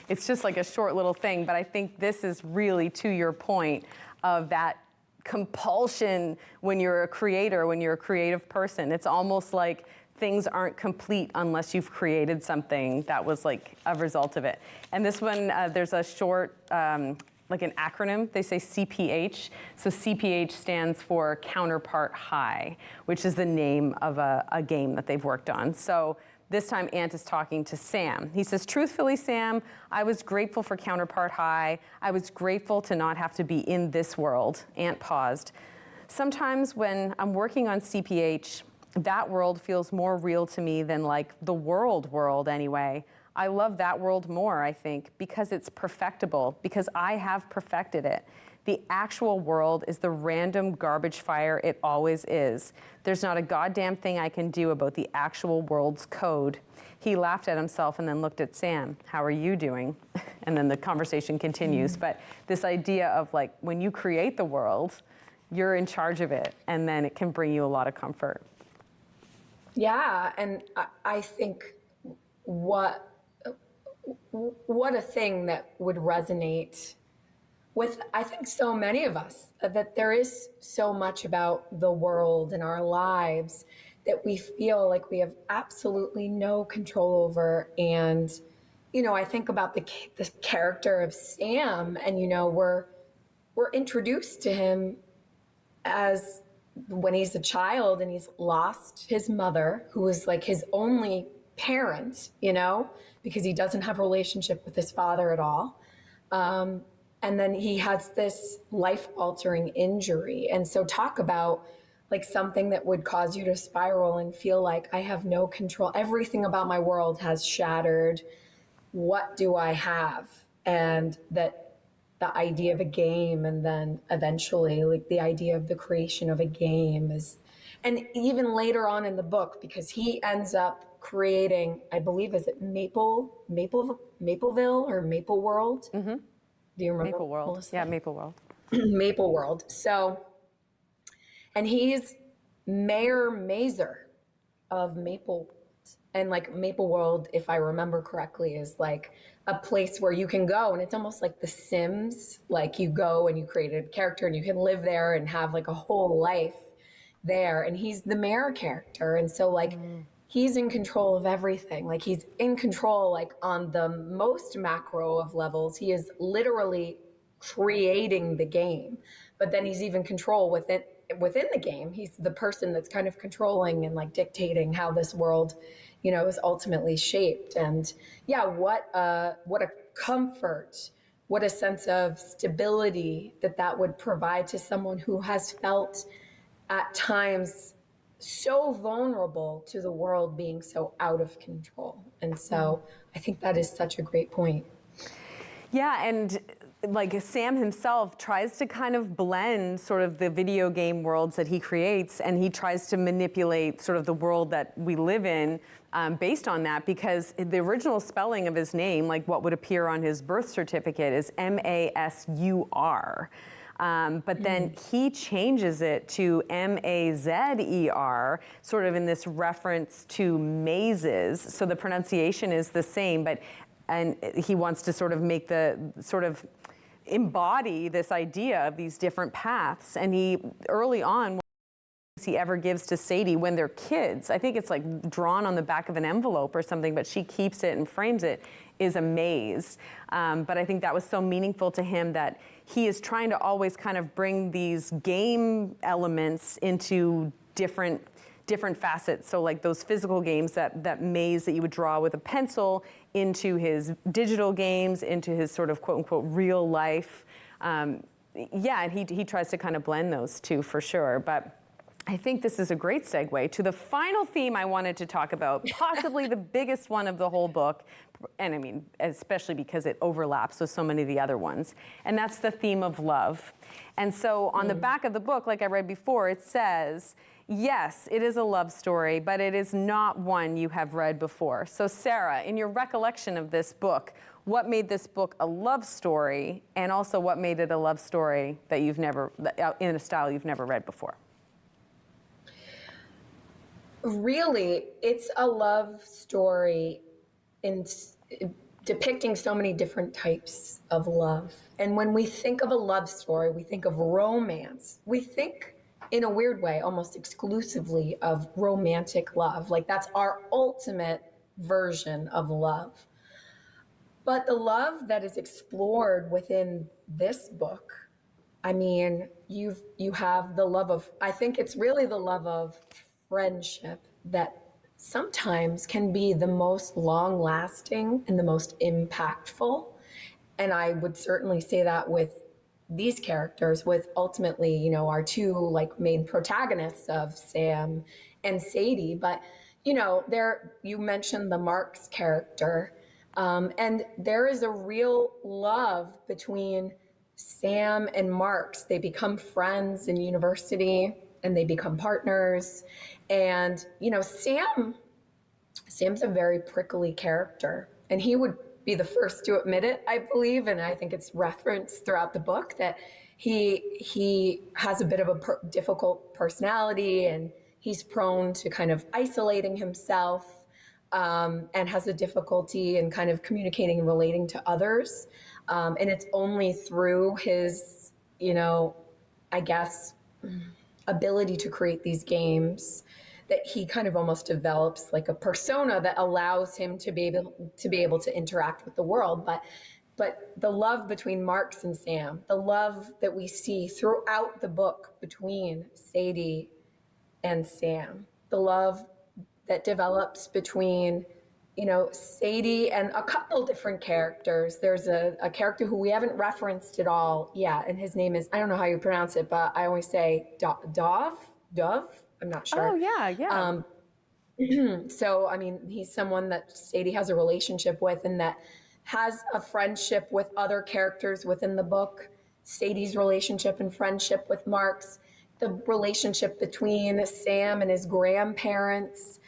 It's just like a short little thing, but I think this is really to your point of that compulsion when you're a creator, when you're a creative person. It's almost like things aren't complete unless you've created something that was like a result of it. And this one, there's a short, like an acronym, they say CPH. So CPH stands for Counterpart High, which is the name of a game that they've worked on. So this time Ant is talking to Sam. He says, truthfully, Sam, I was grateful for Counterpart High. I was grateful to not have to be in this world. Ant paused. Sometimes when I'm working on CPH, that world feels more real to me than like the world anyway. I love that world more, I think, because it's perfectible, because I have perfected it. The actual world is the random garbage fire it always is. There's not a goddamn thing I can do about the actual world's code. He laughed at himself and then looked at Sam. How are you doing? And then the conversation continues. But this idea of like, when you create the world, you're in charge of it, and then it can bring you a lot of comfort. Yeah, and I think what a thing that would resonate with, I think, so many of us, that there is so much about the world and our lives that we feel like we have absolutely no control over. And, I think about the character of Sam, and, we're introduced to him as when he's a child and he's lost his mother, who is like his only parent, because he doesn't have a relationship with his father at all. And then he has this life-altering injury. And so talk about like something that would cause you to spiral and feel like I have no control. Everything about my world has shattered. What do I have? And that the idea of a game, and then eventually like the idea of the creation of a game is, and even later on in the book, because he ends up creating, I believe, is it Mapleville or Maple World? Mm-hmm. Do you remember? Maple World. Melissa? Yeah, Maple World. Maple World. So, and he's Mayor Mazer of Maple And like Maple World, if I remember correctly, is like a place where you can go and it's almost like The Sims. Like you go and you create a character and you can live there and have like a whole life there. And he's the mayor character. And so like he's in control of everything. Like he's in control, like on the most macro of levels. He is literally creating the game, but then he's even control within the game. He's the person that's kind of controlling and like dictating how this world, you know, is ultimately shaped. And yeah, what a comfort, what a sense of stability that would provide to someone who has felt at times so vulnerable to the world being so out of control. And so I think that is such a great point. Yeah, and like Sam himself tries to kind of blend sort of the video game worlds that he creates, and he tries to manipulate sort of the world that we live in based on that, because the original spelling of his name, like what would appear on his birth certificate, is Masur. But then he changes it to Mazer, sort of in this reference to mazes. So the pronunciation is the same, and he wants to sort of make embody this idea of these different paths. And he, early on, he ever gives to Sadie when they're kids, I think it's like drawn on the back of an envelope or something, but she keeps it and frames it, is a maze. But I think that was so meaningful to him that he is trying to always kind of bring these game elements into different facets. So like those physical games, that maze that you would draw with a pencil, into his digital games, into his sort of quote unquote real life. Yeah, and he tries to kind of blend those two for sure. But I think this is a great segue to the final theme I wanted to talk about, possibly the biggest one of the whole book, and I mean, especially because it overlaps with so many of the other ones, and that's the theme of love. And so on the back of the book, like I read before, it says, yes, it is a love story, but it is not one you have read before. So Sarah, in your recollection of this book, what made this book a love story, and also what made it a love story that you've never, in a style you've never read before? Really, it's a love story in depicting so many different types of love. And when we think of a love story, we think of romance. We think, in a weird way, almost exclusively of romantic love. Like that's our ultimate version of love. But the love that is explored within this book, I mean, you have the love of, I think it's really the love of friendship that sometimes can be the most long-lasting and the most impactful. And I would certainly say that with these characters, with ultimately, you know, our two like main protagonists of Sam and Sadie. But, you know, you mentioned the Marks character, and there is a real love between Sam and Marks. They become friends in university and they become partners. And, you know, Sam's a very prickly character, and he would be the first to admit it, I believe, and I think it's referenced throughout the book that he has a bit of a difficult personality, and he's prone to kind of isolating himself, and has a difficulty in kind of communicating and relating to others. And it's only through his, you know, I guess, ability to create these games that he kind of almost develops like a persona that allows him to be able to interact with the world. But the love between Marks and Sam, the love that we see throughout the book between Sadie and Sam, the love that develops between, you know, Sadie and a couple different characters. There's a character who we haven't referenced at all yet, and his name is, I don't know how you pronounce it, but I always say Dove? I'm not sure. Oh, yeah. So, I mean, he's someone that Sadie has a relationship with and that has a friendship with other characters within the book. Sadie's relationship and friendship with Marks, the relationship between Sam and his grandparents,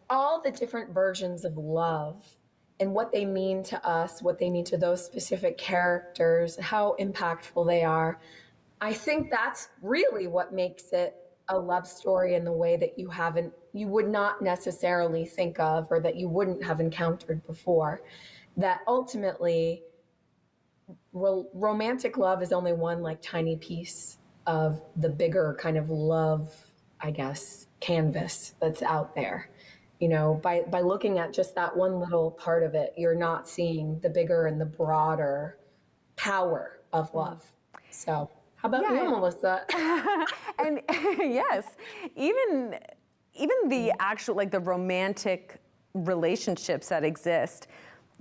all the different versions of love and what they mean to us, what they mean to those specific characters, how impactful they are. I think that's really what makes it a love story in the way that you haven't you would not necessarily think of, or that you wouldn't have encountered before, that ultimately romantic love is only one like tiny piece of the bigger kind of love, I guess, canvas that's out there. You know, by looking at just that one little part of it, you're not seeing the bigger and the broader power of love. So how about you, Melissa? And yes, even the actual, like the romantic relationships that exist,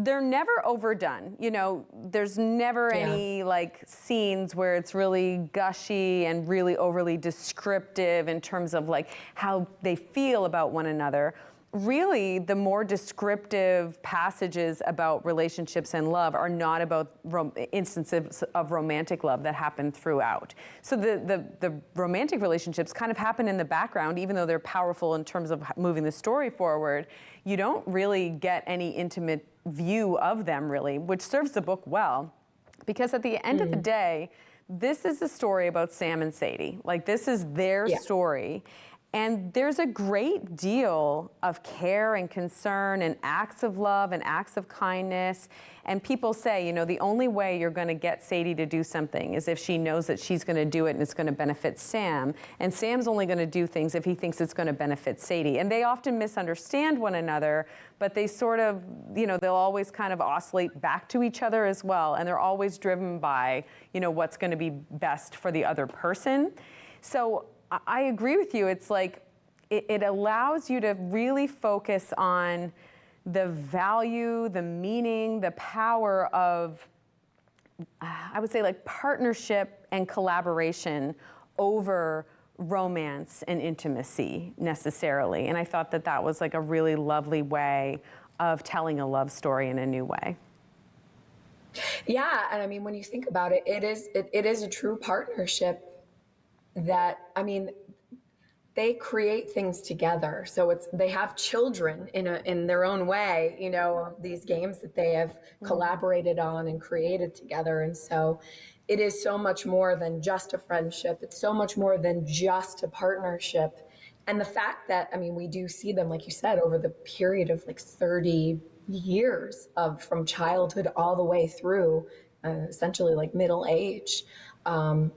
they're never overdone. You know, there's never any like scenes where it's really gushy and really overly descriptive in terms of like how they feel about one another. Really, the more descriptive passages about relationships and love are not about instances of romantic love that happen throughout. So the romantic relationships kind of happen in the background, even though they're powerful in terms of moving the story forward. You don't really get any intimate view of them, really, which serves the book well. Because at the end of the day, this is a story about Sam and Sadie. Like, this is their story. And there's a great deal of care and concern and acts of love and acts of kindness. And people say, you know, the only way you're going to get Sadie to do something is if she knows that she's going to do it and it's going to benefit Sam. And Sam's only going to do things if he thinks it's going to benefit Sadie. And they often misunderstand one another, but they sort of, you know, they'll always kind of oscillate back to each other as well. And they're always driven by, you know, what's going to be best for the other person. So I agree with you. It's like it allows you to really focus on the value, the meaning, the power of, I would say, like partnership and collaboration over romance and intimacy necessarily. And I thought that that was like a really lovely way of telling a love story in a new way. Yeah, and I mean, when you think about it, it is a true partnership. That, I mean, they create things together. So they have children in their own way, you know, these games that they have collaborated on and created together. And so it is so much more than just a friendship. It's so much more than just a partnership. And the fact that, I mean, we do see them, like you said, over the period of like 30 years from childhood all the way through essentially like middle age. I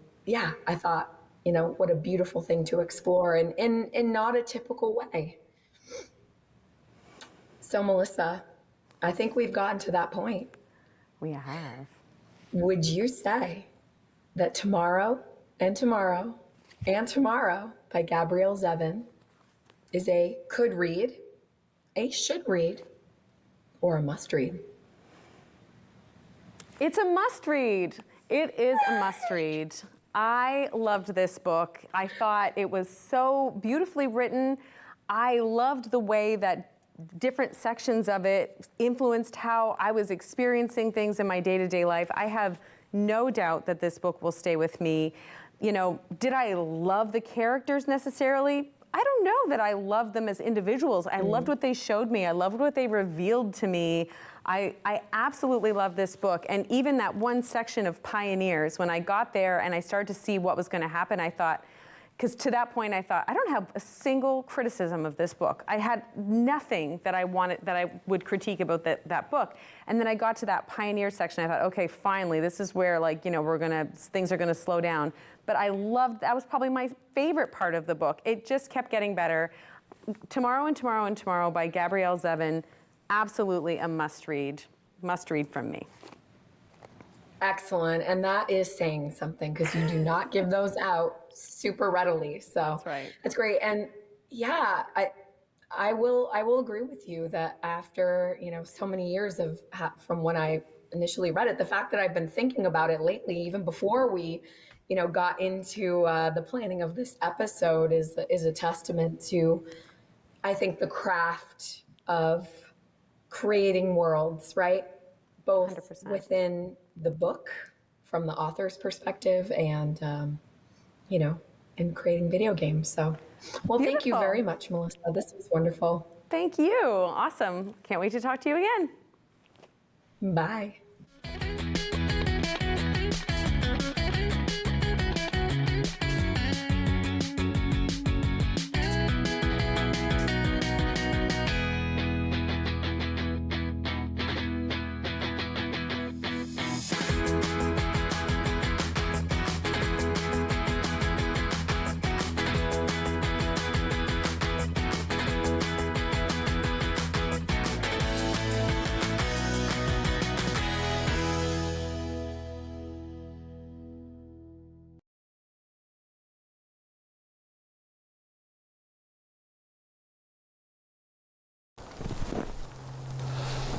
thought, you know, what a beautiful thing to explore in not a typical way. So, Melissa, I think we've gotten to that point. We have. Would you say that Tomorrow and Tomorrow and Tomorrow by Gabrielle Zevin is a could read, a should read, or a must read? It's a must read. It is a must read. I loved this book. I thought it was so beautifully written. I loved the way that different sections of it influenced how I was experiencing things in my day-to-day life. I have no doubt that this book will stay with me. You know, did I love the characters necessarily? I don't know that I loved them as individuals. I loved what they showed me. I loved what they revealed to me. I absolutely love this book. And even that one section of Pioneers, when I got there and I started to see what was going to happen, I thought, because to that point I thought, I don't have a single criticism of this book. I had nothing that I would critique about that book. And then I got to that Pioneer section. I thought, okay, finally, this is where, like, you know, things are gonna slow down. But I loved, that was probably my favorite part of the book. It just kept getting better. Tomorrow and Tomorrow and Tomorrow by Gabrielle Zevin, absolutely a must read from me. Excellent. And that is saying something, because you do not give those out super readily. So that's right. That's great. And yeah, I will agree with you that after, you know, so many years from when I initially read it, the fact that I've been thinking about it lately, even before we, you know, got into the planning of this episode, is a testament to, I think, the craft of creating worlds, right? Both 100%. Within the book from the author's perspective and, you know, in creating video games. So, well, Beautiful. Thank you very much, Melissa. This was wonderful. Thank you. Awesome. Can't wait to talk to you again. Bye.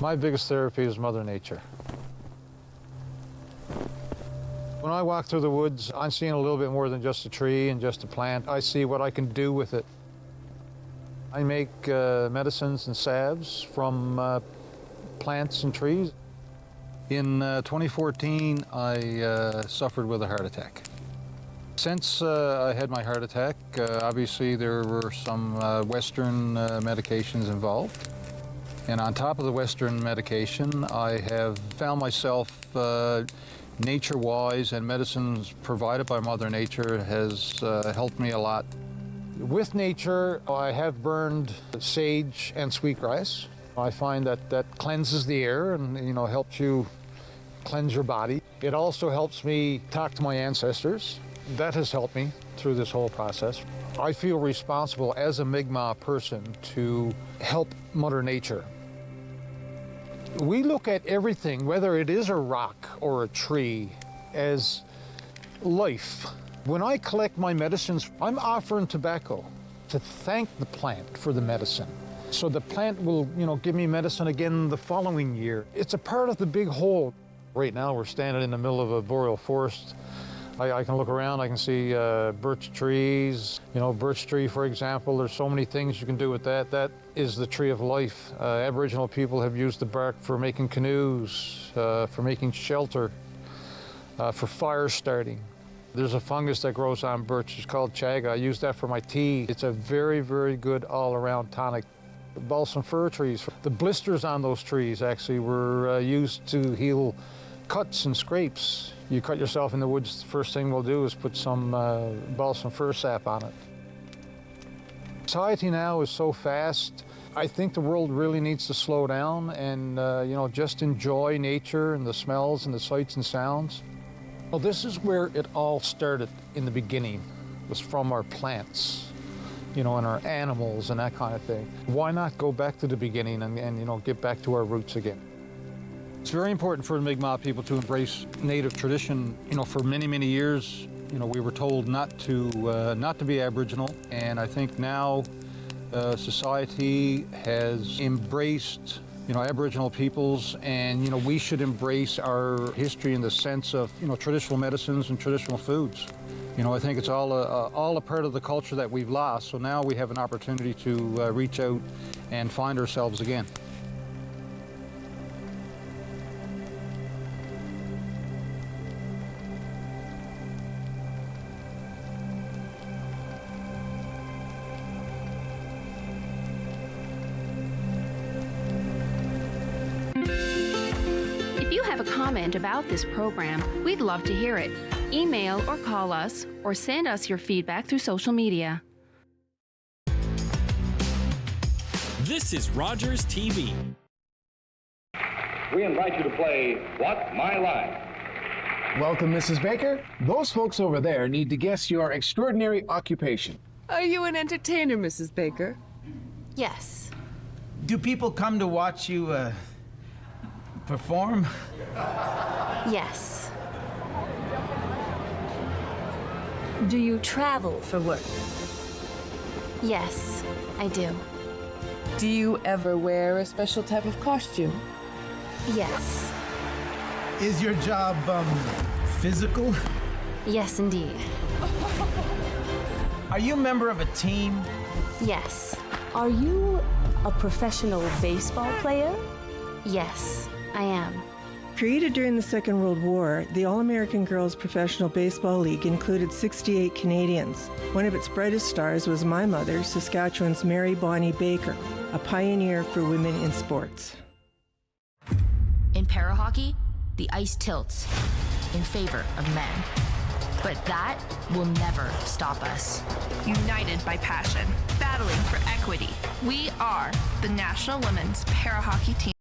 My biggest therapy is Mother Nature. When I walk through the woods, I'm seeing a little bit more than just a tree and just a plant. I see what I can do with it. I make medicines and salves from plants and trees. In 2014, I suffered with a heart attack. Since I had my heart attack, obviously there were some Western medications involved. And on top of the Western medication, I have found myself nature-wise, and medicines provided by Mother Nature has helped me a lot. With nature, I have burned sage and sweetgrass. I find that that cleanses the air and, helps you cleanse your body. It also helps me talk to my ancestors. That has helped me through this whole process. I feel responsible as a Mi'kmaq person to help Mother Nature. We look at everything, whether it is a rock or a tree, as life. When I collect my medicines, I'm offering tobacco to thank the plant for the medicine. So the plant will, give me medicine again the following year. It's a part of the big whole. Right now, we're standing in the middle of a boreal forest. I can look around, I can see birch trees. Birch tree, for example, there's so many things you can do with that. That is the tree of life. Aboriginal people have used the bark for making canoes, for making shelter, for fire starting. There's a fungus that grows on birch, it's called chaga. I use that for my tea. It's a very, very good all-around tonic. Balsam fir trees, the blisters on those trees actually were used to heal cuts and scrapes. You cut yourself in the woods, the first thing we'll do is put some balsam fir sap on it. Society now is so fast. I think the world really needs to slow down and just enjoy nature and the smells and the sights and sounds. Well, this is where it all started in the beginning. It was from our plants, and our animals and that kind of thing. Why not go back to the beginning and get back to our roots again? It's very important for the Mi'kmaq people to embrace native tradition. For many, many years, we were told not to be Aboriginal, and I think now society has embraced Aboriginal peoples, and we should embrace our history in the sense of traditional medicines and traditional foods. I think it's all a part of the culture that we've lost. So now we have an opportunity to reach out and find ourselves again. If you have a comment about this program, we'd love to hear it. Email or call us, or send us your feedback through social media. This is Rogers TV. We invite you to play What's My Line? Welcome, Mrs. Baker. Those folks over there need to guess your extraordinary occupation. Are you an entertainer, Mrs. Baker? Yes. Do people come to watch you perform? Yes. Do you travel for work? Yes, I do. Do you ever wear a special type of costume? Yes. Is your job, physical? Yes, indeed. Are you a member of a team? Yes. Are you a professional baseball player? Yes, I am. Created during the Second World War, the All-American Girls Professional Baseball League included 68 Canadians. One of its brightest stars was my mother, Saskatchewan's Mary Bonnie Baker, a pioneer for women in sports. In para hockey, the ice tilts in favor of men. But that will never stop us. United by passion, battling for equity, we are the National Women's Para Hockey Team.